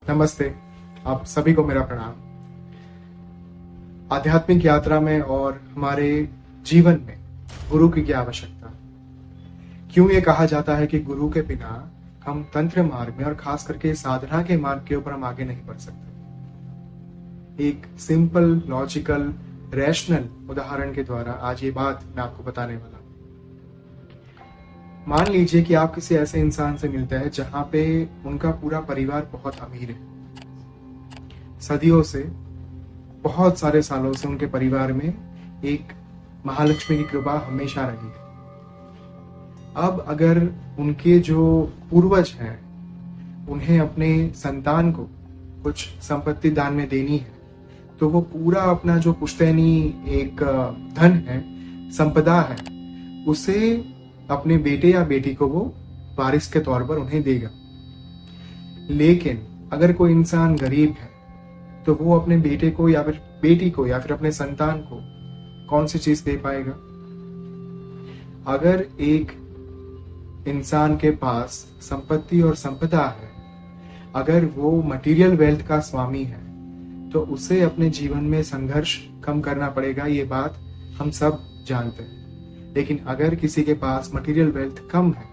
नमस्ते। आप सभी को मेरा प्रणाम। आध्यात्मिक यात्रा में और हमारे जीवन में गुरु की क्या आवश्यकता? क्यों ये कहा जाता है कि गुरु के बिना हम तंत्र मार्ग में और खास करके साधना के मार्ग के ऊपर हम आगे नहीं बढ़ सकते? एक सिंपल, लॉजिकल, रैशनल उदाहरण के द्वारा आज ये बात मैं आपको बताने वाला हूं। मान लीजिए कि आप किसी ऐसे इंसान से मिलते हैं जहां पे उनका पूरा परिवार बहुत अमीर है। सदियों से, बहुत सारे सालों से उनके परिवार में एक महालक्ष्मी की कृपा हमेशा रही है। अब अगर उनके जो पूर्वज हैं उन्हें अपने संतान को कुछ संपत्ति दान में देनी है, तो वो पूरा अपना जो पुश्तैनी एक धन है, संपदा है, उसे अपने बेटे या बेटी को वो वारिस के तौर पर उन्हें देगा। लेकिन अगर कोई इंसान गरीब है तो वो अपने बेटे को या फिर बेटी को या फिर अपने संतान को कौन सी चीज दे पाएगा? अगर एक इंसान के पास संपत्ति और संपदा है, अगर वो मटेरियल वेल्थ का स्वामी है, तो उसे अपने जीवन में संघर्ष कम करना पड़ेगा। ये बात हम सब जानते हैं। लेकिन अगर किसी के पास मटेरियल वेल्थ कम है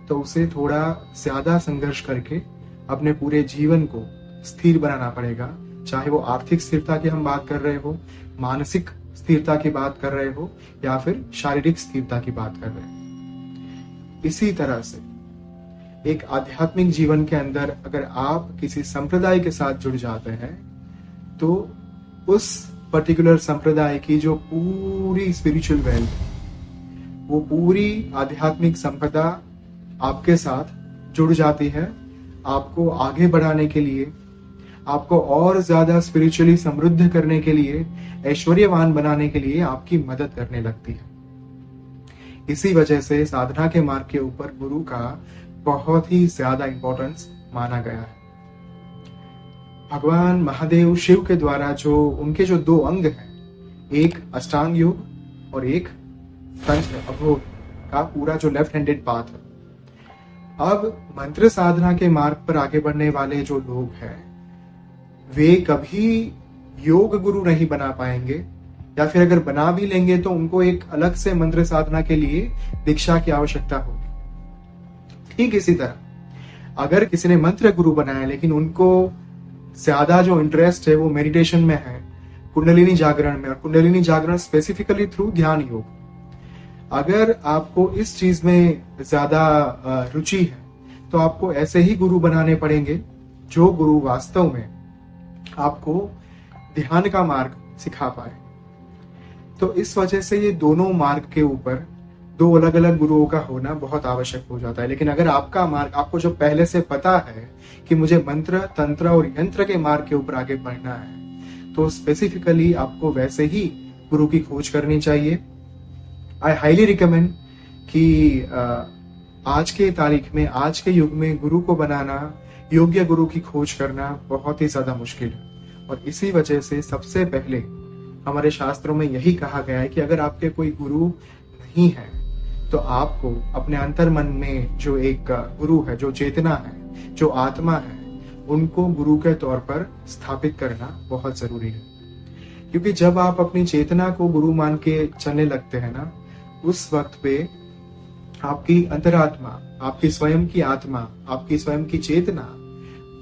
तो उसे थोड़ा ज्यादा संघर्ष करके अपने पूरे जीवन को स्थिर बनाना पड़ेगा। चाहे वो आर्थिक स्थिरता की हम बात कर रहे हो, मानसिक स्थिरता की बात कर रहे हो, या फिर शारीरिक स्थिरता की बात कर रहे हो। इसी तरह से एक आध्यात्मिक जीवन के अंदर अगर आप किसी संप्रदाय के साथ जुड़ जाते हैं तो उस पर्टिकुलर संप्रदाय की जो पूरी स्पिरिचुअल वेल्थ, वो पूरी आध्यात्मिक संपदा आपके साथ जुड़ जाती है। आपको आगे बढ़ाने के लिए, आपको और ज्यादा स्पिरिचुअली समृद्ध करने के लिए, ऐश्वर्यवान बनाने के लिए आपकी मदद करने लगती है। इसी वजह से साधना के मार्ग के ऊपर गुरु का बहुत ही ज्यादा इंपॉर्टेंस माना गया है। भगवान महादेव शिव के द्वारा जो उनके जो दो अंग हैं, एक अष्टांग योग और एक तंत्र अभोग का पूरा जो लेफ्ट हैंडेड पाथ है। अब मंत्र साधना के मार्ग पर आगे बढ़ने वाले जो लोग हैं, वे कभी योग गुरु नहीं बना पाएंगे, या फिर अगर बना भी लेंगे तो उनको एक अलग से मंत्र साधना के लिए दीक्षा की आवश्यकता होगी। ठीक इसी तरह अगर किसी ने मंत्र गुरु बनाया लेकिन उनको ज्यादा जो इंटरेस्ट है वो मेडिटेशन में है, कुंडलिनी जागरण में, और कुंडलिनी जागरण स्पेसिफिकली थ्रू ध्यान योग, अगर आपको इस चीज में ज्यादा रुचि है तो आपको ऐसे ही गुरु बनाने पड़ेंगे जो गुरु वास्तव में आपको ध्यान का मार्ग सिखा पाए। तो इस वजह से ये दोनों मार्ग के ऊपर दो अलग अलग गुरुओं का होना बहुत आवश्यक हो जाता है। लेकिन अगर आपका मार्ग, आपको जो पहले से पता है कि मुझे मंत्र, तंत्र और यंत्र के मार्ग के ऊपर आगे बढ़ना है, तो स्पेसिफिकली आपको वैसे ही गुरु की खोज करनी चाहिए। आई हाईली रिकमेंड कि आज के तारीख में, आज के युग में गुरु को बनाना, योग्य गुरु की खोज करना बहुत ही ज्यादा मुश्किल है। और इसी वजह से सबसे पहले हमारे शास्त्रों में यही कहा गया है कि अगर आपके कोई गुरु नहीं है तो आपको अपने अंतर मन में जो एक गुरु है, जो चेतना है, जो आत्मा है, उनको गुरु के तौर पर स्थापित करना बहुत जरूरी है। क्योंकि जब आप अपनी चेतना को गुरु मान के चलने लगते हैं ना, उस वक्त पे आपकी अंतरात्मा, आपकी स्वयं की आत्मा, आपकी स्वयं की चेतना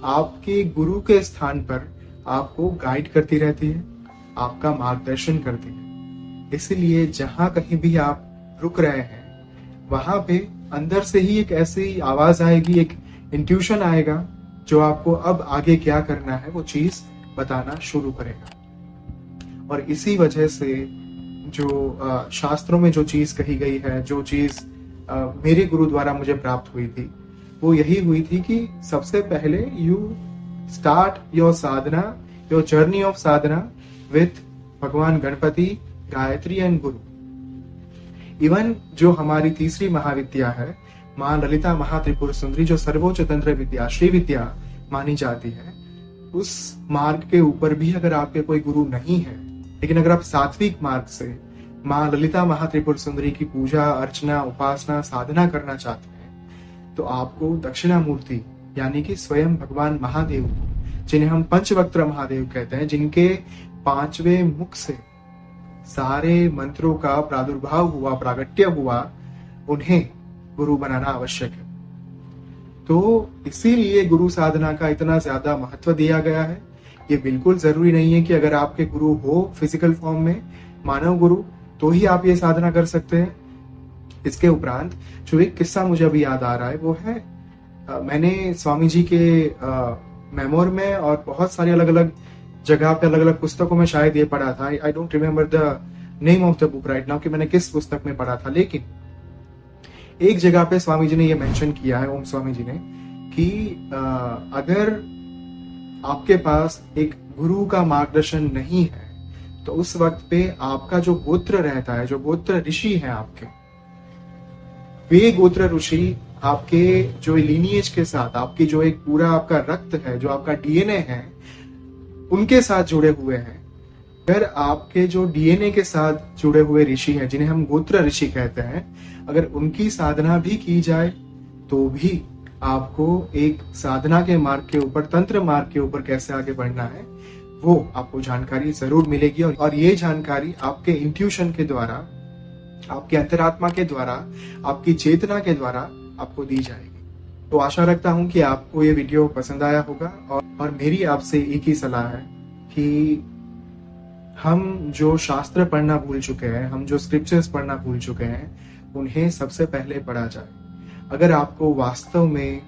आपके गुरु के स्थान पर आपको गाइड करती रहती है, आपका मार्गदर्शन करती है। इसलिए जहां कहीं भी आप रुक रहे हैं वहां पे अंदर से ही एक ऐसी आवाज आएगी, एक इंट्यूशन आएगा जो आपको अब आगे क्या करना है वो चीज बताना शुरू करेगा। और इसी वजह से जो शास्त्रों में जो चीज कही गई है, जो चीज मेरे गुरु द्वारा मुझे प्राप्त हुई थी, वो यही हुई थी कि सबसे पहले you start your Sadhana, your journey of Sadhana with भगवान Ganpati, Gayatri and Guru. Even जो हमारी तीसरी महाविद्या है, माँ ललिता महात्रिपुर सुंदरी, जो सर्वोच्च तंत्र विद्या, श्री विद्या मानी जाती है, उस मार्ग के ऊपर भी अगर आपके कोई गुरु नहीं है, लेकिन अगर आप सात्विक मार्ग से माँ ललिता महात्रिपुर सुंदरी की पूजा, अर्चना, उपासना, साधना करना चाहते हैं, तो आपको दक्षिणामूर्ति यानी कि स्वयं भगवान महादेव को जिन्हें हम पंचवक्त्र महादेव कहते हैं, जिनके 5वें मुख से सारे मंत्रों का प्रादुर्भाव हुआ, प्रागट्य हुआ, उन्हें गुरु बनाना आवश्यक है। तो इसीलिए गुरु साधना का इतना ज्यादा महत्व दिया गया है। ये बिल्कुल जरूरी नहीं है कि अगर आपके गुरु हो फिजिकल फॉर्म में, मानव गुरु, तो ही आप ये साधना कर सकते हैं। इसके उपरांत जो एक किस्सा मुझे अभी याद आ रहा है वो है, मैंने स्वामी जी के मेमोर में और बहुत सारी अलग अलग जगह पे, अलग अलग पुस्तकों में शायद ये पढ़ा था। I don't remember the name of the book right now कि मैंने किस पुस्तक में पढ़ा था, लेकिन एक जगह पे स्वामी जी ने ये मेंशन किया है, ओम स्वामी जी ने, कि अगर आपके पास एक गुरु का मार्गदर्शन नहीं है तो उस वक्त पे आपका जो गोत्र रहता है, जो गोत्र ऋषि हैं आपके, वे गोत्र ऋषि आपके जो लीनिएज के साथ, आपकी जो एक पूरा आपका रक्त है, जो आपका डीएनए है, उनके साथ जुड़े हुए हैं। अगर आपके जो डीएनए के साथ जुड़े हुए ऋषि हैं, जिन्हें हम गोत्र ऋषि कहते हैं, अगर उनकी साधना भी की जाए तो भी आपको एक साधना के मार्ग के ऊपर, तंत्र मार्ग के ऊपर कैसे आगे बढ़ना है, वो आपको जानकारी जरूर मिलेगी। और ये जानकारी आपके इंट्यूशन के द्वारा, आपके अंतरात्मा के द्वारा, आपकी चेतना के द्वारा आपको दी जाएगी। तो आशा रखता हूं कि आपको ये वीडियो पसंद आया होगा। और मेरी आपसे एक ही सलाह है कि हम जो शास्त्र पढ़ना भूल चुके हैं, हम जो स्क्रिप्चर्स पढ़ना भूल चुके हैं, उन्हें सबसे पहले पढ़ा जाए। अगर आपको वास्तव में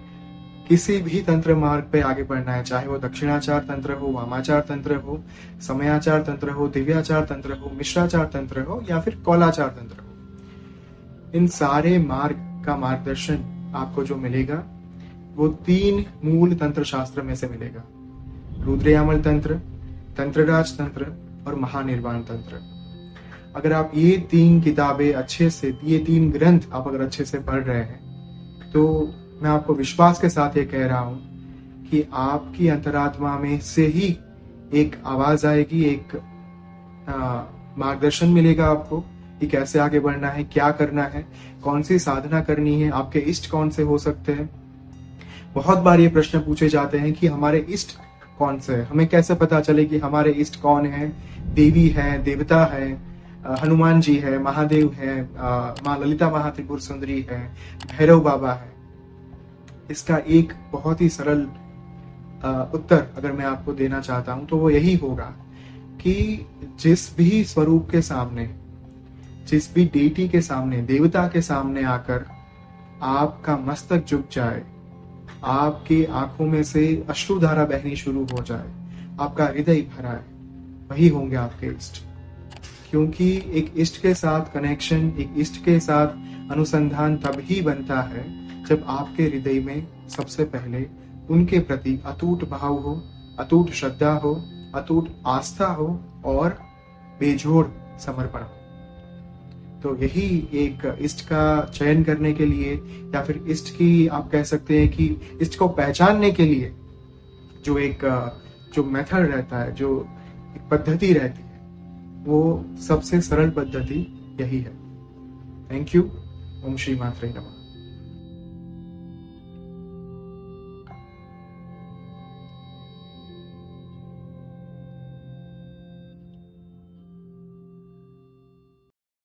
किसी भी तंत्र मार्ग पे आगे बढ़ना है, चाहे वो दक्षिणाचार तंत्र हो, वामाचार तंत्र हो, समयाचार तंत्र हो, दिव्याचार तंत्र हो, मिश्राचार तंत्र हो, या फिर कौलाचार तंत्र हो, इन सारे मार्ग का मार्गदर्शन आपको जो मिलेगा वो 3 मूल तंत्र शास्त्र में से मिलेगा: रुद्रयामल तंत्र, तंत्रराज तंत्र और महानिर्वाण तंत्र। अगर आप ये 3 किताबें अच्छे से, ये 3 ग्रंथ आप अगर अच्छे से पढ़ रहे हैं, तो मैं आपको विश्वास के साथ ये कह रहा हूं कि आपकी अंतरात्मा में से ही एक आवाज आएगी, एक मार्गदर्शन मिलेगा आपको कि कैसे आगे बढ़ना है, क्या करना है, कौन सी साधना करनी है, आपके इष्ट कौन से हो सकते हैं। बहुत बार ये प्रश्न पूछे जाते हैं कि हमारे इष्ट कौन से है, हमें कैसे पता चले कि हमारे इष्ट कौन है। देवी है, देवता है, हनुमान जी है, महादेव है, माँ ललिता महात्रिपुर सुंदरी है, भैरव बाबा है। इसका एक बहुत ही सरल उत्तर अगर मैं आपको देना चाहता हूं तो वो यही होगा कि जिस भी स्वरूप के सामने, जिस भी डेटी के सामने, देवता के सामने आकर आपका मस्तक झुक जाए, आपकी आंखों में से अश्रुधारा बहनी शुरू हो जाए, आपका हृदय भरा है, वही होंगे आपके इष्ट। क्योंकि एक इष्ट के साथ कनेक्शन, एक इष्ट के साथ अनुसंधान तभी बनता है जब आपके हृदय में सबसे पहले उनके प्रति अटूट भाव हो, अटूट श्रद्धा हो, अटूट आस्था हो और बेजोड़ समर्पण हो। तो यही एक इष्ट का चयन करने के लिए, या फिर इष्ट की आप कह सकते हैं कि इष्ट को पहचानने के लिए जो एक जो मेथड रहता है, जो एक पद्धति रहती है, वो सबसे सरल पद्धति यही है। Thank you. ओम श्री मात्रे नमः।